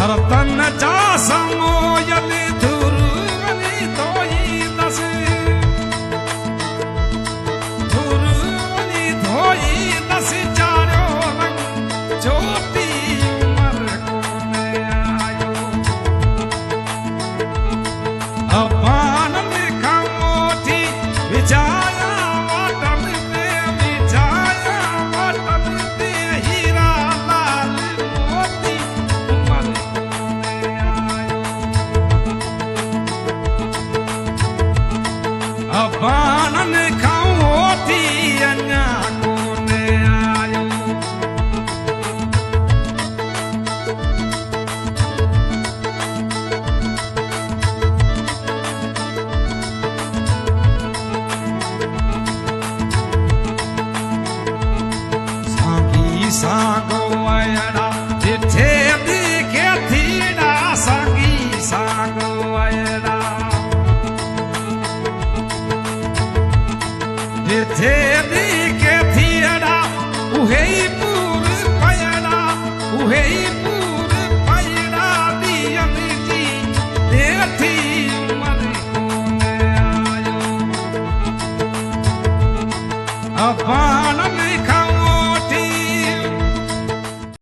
सरतन जा समोयली धुरवली धोई दस धुरवली धोई दस चारो रंग ज्योति उमर कोने आयो अपान लिखा मोटी विजाया वाटन पे विजाया वाटन पे हीरा लाल मोती उमर कोने आयो अपान लिखा मोटी अन्या कोने आयो सांगो आयड़ा जिथे दिखे थीड़ा सांगी सांगो आयड़ा जिथे दिखे थीड़ा उहे पूर पयड़ा उहे पूर पयड़ा दियन जी देथी उमर कोने आयो अपा